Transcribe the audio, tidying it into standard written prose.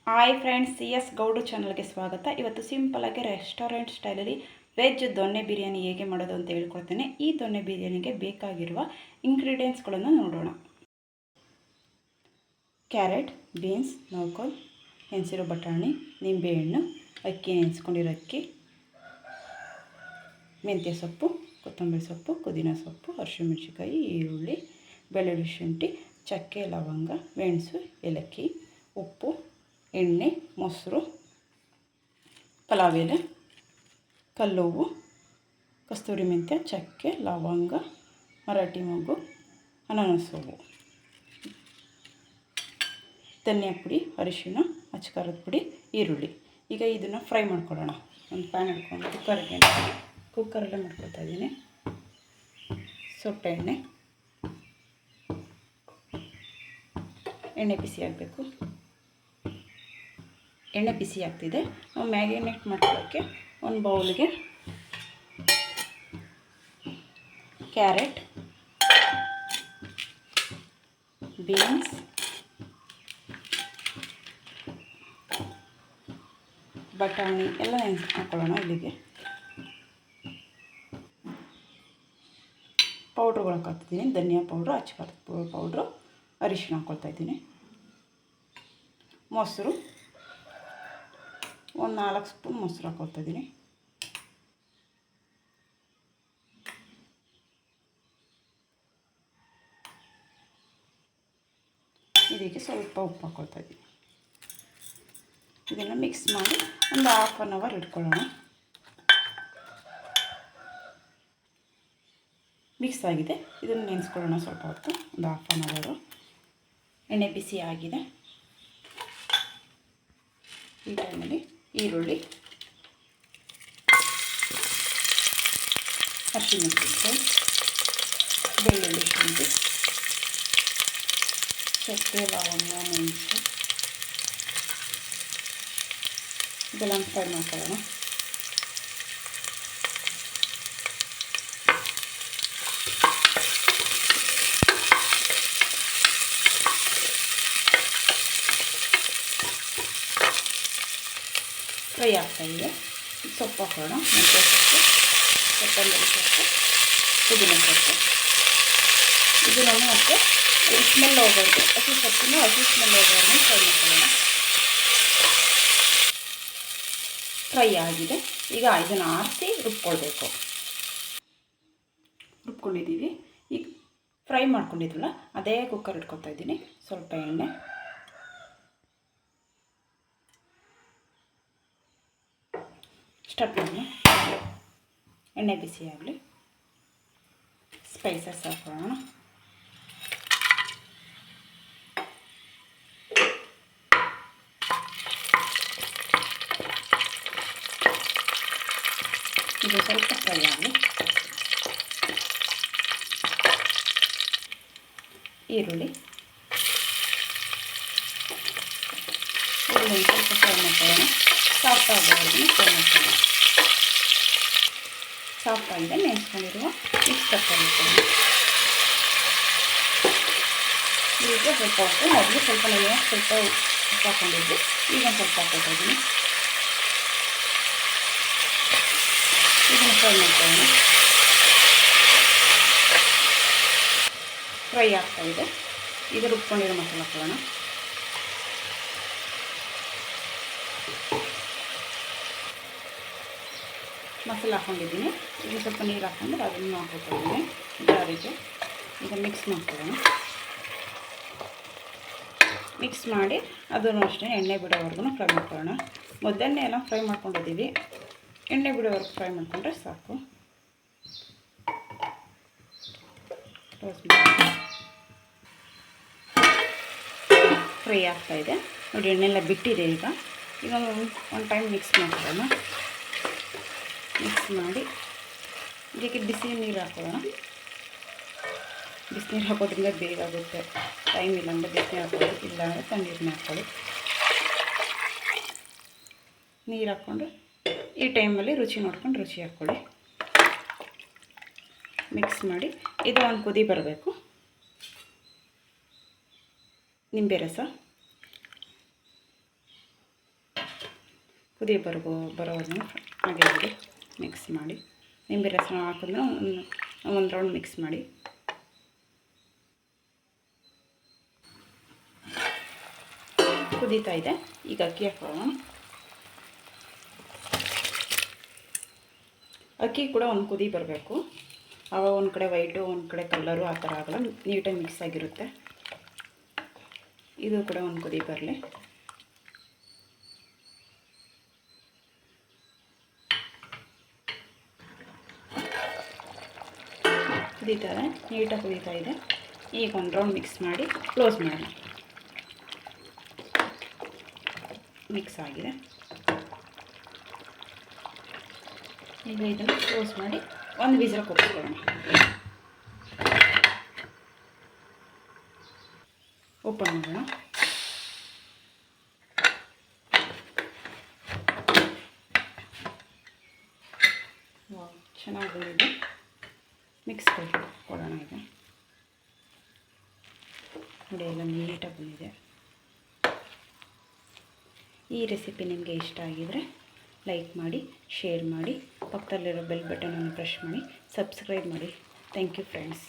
Hi friends, CS ಗೌಡು ಚಾನಲ್ಗೆ ಸ್ವಾಗತ. ಇವತ್ತು ಸಿಂಪಲಾಗಿ ರೆಸ್ಟೋರೆಂಟ್ ಸ್ಟೈಲಲ್ಲಿ ವೆಜ್ ದೊನ್ನೆ ಬಿರಿಯಾನಿ ಹೇಗೆ ಮಾಡೋದು ಅಂತ ಹೇಳ್ಕೊಡ್ತೇನೆ. ಈ ದೊನ್ನೆ ಬಿರಿಯಾನಿಗೆ ಬೇಕಾಗಿರುವ ಇಂಗ್ರೀಡಿಯೆಂಟ್ಸ್ಗಳನ್ನು ನೋಡೋಣ. ಕ್ಯಾರೆಟ್, ಬೀನ್ಸ್, ನೌಕೋಲ್, ನೆನೆಸಿರೋ ಬಟಾಣಿ, ನಿಂಬೆಹಣ್ಣು, ಅಕ್ಕಿ ನೆನೆಸ್ಕೊಂಡಿರೋ ಅಕ್ಕಿ, ಮೆಂತ್ಯ ಸೊಪ್ಪು, ಕೊತ್ತಂಬರಿ ಸೊಪ್ಪು, ಪುದೀನ ಸೊಪ್ಪು, ಹಸಿಮೆಣಸಿನಕಾಯಿ, ಈರುಳ್ಳಿ, ಬೆಳ್ಳುಳ್ಳಿ, ಶುಂಠಿ, ಚಕ್ಕೆ, ಲವಂಗ, ಮೆಣಸು, ಏಲಕ್ಕಿ, ಉಪ್ಪು, ಎಣ್ಣೆ, ಮೊಸರು, ಪಲಾವ್ ಎಲೆ, ಕಲ್ಲುವ್ವು, ಕಸ್ತೂರಿ ಮೆಂತ್ಯ, ಚಕ್ಕೆ, ಲವಂಗ, ಮರಾಠಿ ಮೊಗ್ಗು, ಅನಾನಸ್ ಹೂವು, ಧನಿಯಾ ಪುಡಿ, ಅರಿಶಿಣ, ಅಚ್ಚಕಾರದ ಪುಡಿ, ಈರುಳ್ಳಿ. ಈಗ ಇದನ್ನು ಫ್ರೈ ಮಾಡ್ಕೊಳ್ಳೋಣ. ಒಂದು ಪ್ಯಾನ್ ಇಟ್ಕೊಂಡು ಕುಕ್ಕರಲ್ಲೇ ಮಾಡ್ಕೊಳ್ತಾ ಇದ್ದೀನಿ. ಸ್ವಲ್ಪ ಎಣ್ಣೆ ಬಿಸಿ ಆಗಬೇಕು. ಎಣ್ಣೆ ಬಿಸಿ ಆಗ್ತಿದೆ. ನಾವು ಮ್ಯಾರಿನೇಟ್ ಮಾಡ್ಕೊಳ್ಳೋಕ್ಕೆ ಒಂದು ಬೌಲ್ಗೆ ಕ್ಯಾರೆಟ್, ಬೀನ್ಸ್, ಬಟಾಣಿ ಎಲ್ಲ ನೆನೆಸಿ ಹಾಕ್ಕೊಳ್ಳೋಣ. ಇಲ್ಲಿಗೆ ಪೌಡ್ರುಗಳು ಹಾಕ್ತಿದ್ದೀನಿ. ಧನಿಯಾ ಪೌಡ್ರು, ಅಚ್ಚಕಾರದ ಪೌಡ್ರು, ಅರಿಶಿಣ ಹಾಕ್ಕೊಳ್ತಾ ಇದ್ದೀನಿ. ಮೊಸರು ಒಂದು 4 ಸ್ಪೂನ್ ಮೊಸರು ಹಾಕ್ಕೊಳ್ತಾ ಇದ್ದೀನಿ. ಇದಕ್ಕೆ ಸ್ವಲ್ಪ ಉಪ್ಪು ಹಾಕ್ಕೊಳ್ತಾ ಇದ್ದೀನಿ. ಇದನ್ನು ಮಿಕ್ಸ್ ಮಾಡಿ ಒಂದು ½ ಅನ್ ಅವರ್ ಇಟ್ಕೊಳ್ಳೋಣ. ಮಿಕ್ಸ್ ಆಗಿದೆ. ಇದನ್ನು ನೆನೆಸ್ಕೊಳ್ಳೋಣ ಸ್ವಲ್ಪ ಹೊತ್ತು, ಒಂದು ½ ಅನ್ ಅವರು. ಎಣ್ಣೆ ಬಿಸಿ ಆಗಿದೆ. ಈ ಟೈಮಲ್ಲಿ ಈರುಳ್ಳಿ, ಹಸಿಮೆಣಸಿನಕಾಯಿ, ಬೆಳ್ಳುಳ್ಳಿ, ಶುಂಠಿ, ಚಕ್ಕೆ, ಲವಂಗ, ಮೆಣಸು ಇದೆಲ್ಲ ಫ್ರೈ ಮಾಡ್ಕೊಳ್ಳೋಣ. ಫ್ರೈ ಆಗ್ತಾಯಿದೆ. ಸೊಪ್ಪು ಹಾಕೋಣ. ಮೆಂತ್ಯ ಸೊಪ್ಪು, ಕೊತ್ತಂಬರಿ ಸೊಪ್ಪು, ಪುದೀನ ಸೊಪ್ಪು. ಇದನ್ನು ಮತ್ತೆ ಸ್ಮೆಲ್ ಹೋಗೋದು, ಹಸಿ ಸೊಪ್ಪಿನ ಸ್ಮೆಲ್ ಹೋಗೋದನ್ನು ಫ್ರೈ ಮಾಡ್ಕೊಳ್ಳೋಣ. ಫ್ರೈ ಆಗಿದೆ. ಈಗ ಇದನ್ನು ಆರಿಸಿ ರುಬ್ಕೊಳ್ಬೇಕು. ರುಬ್ಕೊಂಡಿದ್ದೀವಿ. ಈಗ ಫ್ರೈ ಮಾಡ್ಕೊಂಡಿದ್ವಲ್ಲ, ಅದೇ ಕುಕ್ಕರ್ ಇಟ್ಕೊತಾ ಇದ್ದೀನಿ. ಸ್ವಲ್ಪ ಎಣ್ಣೆ, ಸ್ಟಾರ್ಟ್ ಮಾಡೋಣ. ಎಣ್ಣೆ ಬಿಸಿ ಆಗಲಿ. ಸ್ಪೈಸಸ್ ಹಾಕೋಣ. ಇದು ಸ್ವಲ್ಪ ಫ್ರೈ ಆಗಲಿ. ಈರುಳ್ಳಿ ಸ್ವಲ್ಪ ಫ್ರೈ ಮಾಡ್ಕೊಳ್ಳೋಣ. ಸಾಫ್ಟ್ ಆಗೋವರೆಗೂ ಫ್ರೈ ಮಾಡ್ಕೊಳ್ಳೋಣ. ಸಾಫ್ಟ್ ಆಗಿದೆ. ನೆನೆಸ್ಕೊಂಡಿರುವ ಮಿಕ್ಸ್ ತಗೊಳ್ಕೊಳ್ಳೋಣ. ಈಗ ಸ್ವಲ್ಪ ಹೊತ್ತು ಮೊದಲು ಸ್ವಲ್ಪ ಸ್ವಲ್ಪ ಉಪ್ಪು ಹಾಕ್ಕೊಂಡಿದ್ದು, ಈಗ ಸ್ವಲ್ಪ ಹಾಕ್ಕೊಳ್ತಾ ಇದ್ದೀನಿ. ಇದನ್ನು ಫ್ರೈ ಮಾಡ್ಕೊಳ್ಳೋಣ. ಫ್ರೈ ಆಗ್ತಾಯಿದೆ. ಈಗ ರುಬ್ಕೊಂಡಿರೋ ಮಸಾಲೆ ಹಾಕೊಳ್ಳೋಣ. ಮಸಾಲೆ ಹಾಕ್ಕೊಂಡಿದ್ದೀನಿ. ಈಗ ಸ್ವಲ್ಪ ನೀರು ಹಾಕ್ಕೊಂಡು ಅದನ್ನು ಹಾಕ್ಕೊಳ್ತಿದ್ದೀನಿ ಜಾರಿಗೆ. ಈಗ ಮಿಕ್ಸ್ ಮಾಡ್ಕೊಳ್ಳೋಣ. ಮಿಕ್ಸ್ ಮಾಡಿ ಅದನ್ನು ಅಷ್ಟೇ ಎಣ್ಣೆ ಬಿಡೋವರೆಗೂ ಫ್ರೈ ಮಾಡ್ಕೊಳ್ಳೋಣ. ಮೊದಲನೇ ಎಲ್ಲ ಫ್ರೈ ಮಾಡ್ಕೊಂಡಿದ್ದೀವಿ. ಎಣ್ಣೆ ಬಿಡೋವರೆಗೂ ಫ್ರೈ ಮಾಡಿಕೊಂಡ್ರೆ ಸಾಕು. ಫ್ರೈ ಆಗ್ತಾಯಿದೆ ನೋಡಿ. ಎಣ್ಣೆಲ್ಲ ಬಿಟ್ಟಿದೆ. ಈಗ ಒಂದು ಟೈಮ್ ಮಿಕ್ಸ್ ಮಾಡ್ಕೊಳ್ಳೋಣ. ಮಿಕ್ಸ್ ಮಾಡಿ ಇದಕ್ಕೆ ಬಿಸಿ ನೀರು ಹಾಕೊಳ್ಳೋಣ. ಬಿಸಿನೀರು ಹಾಕೋದ್ರಿಂದ ಬೇಗ ಆಗುತ್ತೆ. ಟೈಮ್ ಇಲ್ಲ ಅಂದರೆ ಬಿಸಿನೀರು ಹಾಕೊಳ್ಳಿ, ಇಲ್ಲ ಅಂದರೆ ತಣ್ಣೀರನ್ನ ಹಾಕೊಳ್ಳಿ. ನೀರು ಹಾಕ್ಕೊಂಡು ಈ ಟೈಮಲ್ಲಿ ರುಚಿ ನೋಡ್ಕೊಂಡು ರುಚಿ ಹಾಕ್ಕೊಳ್ಳಿ. ಮಿಕ್ಸ್ ಮಾಡಿ ಇದು ಒಂದು ಕುದಿ ಬರಬೇಕು. ನಿಂಬೆ ರಸ, ಕುದಿ ಬರೋದನ್ನ ಹಾಗೆ ಬಿಡಿ, ಮಿಕ್ಸ್ ಮಾಡಿ. ನಿಂಬೆ ರಸ ಹಾಕಿದ್ರೆ ಒಂದು ರೌಂಡ್ ಮಿಕ್ಸ್ ಮಾಡಿ. ಕುದೀತಾ ಇದೆ, ಈಗ ಅಕ್ಕಿ ಹಾಕೋಣ. ಅಕ್ಕಿ ಕೂಡ ಒಂದು ಕುದಿ ಬರಬೇಕು, ಆವಾಗ ಒಂದು ಕಡೆ ವೈಟು ಒಂದು ಕಡೆ ಕಲ್ಲರು ಆ ಥರ ಆಗಲ್ಲ, ನೀಟಾಗಿ ಮಿಕ್ಸ್ ಆಗಿರುತ್ತೆ. ಇದು ಕೂಡ ಒಂದು ಕುದಿ ಬರಲಿ. ಕುದೀತಾ ಇದೆ, ನೀಟಾಗಿ ಕುದೀತಾ ಇದೆ. ಈಗ ಒಂದು ರೌಂಡ್ ಮಿಕ್ಸ್ ಮಾಡಿ ಕ್ಲೋಸ್ ಮಾಡೋಣ. ಮಿಕ್ಸ್ ಆಗಿದೆ. ಈಗ ಇದನ್ನು ಕ್ಲೋಸ್ ಮಾಡಿ ಒಂದು ವಿಸಿಲ್ ಕೂಗಿಸ್ಕೊಳ್ಳೋಣ. ಓಪನ್ ಮಾಡೋಣ. ಚೆನ್ನಾಗಿ ಬಂದಿದೆ. ಮಿಕ್ಸ್ ಕೊಡೋಣ. ಈಗ ನೋಡಿ, ಎಲ್ಲ ನೀಟಾಗಿ ಬಂದಿದೆ. ಈ ರೆಸಿಪಿ ನಿಮಗೆ ಇಷ್ಟ ಆಗಿದರೆ ಲೈಕ್ ಮಾಡಿ, ಶೇರ್ ಮಾಡಿ, ಪಕ್ಕದಲ್ಲಿರೋ ಬೆಲ್ ಬಟನನ್ನು ಪ್ರೆಸ್ ಮಾಡಿ, ಸಬ್ಸ್ಕ್ರೈಬ್ ಮಾಡಿ. Thank you friends.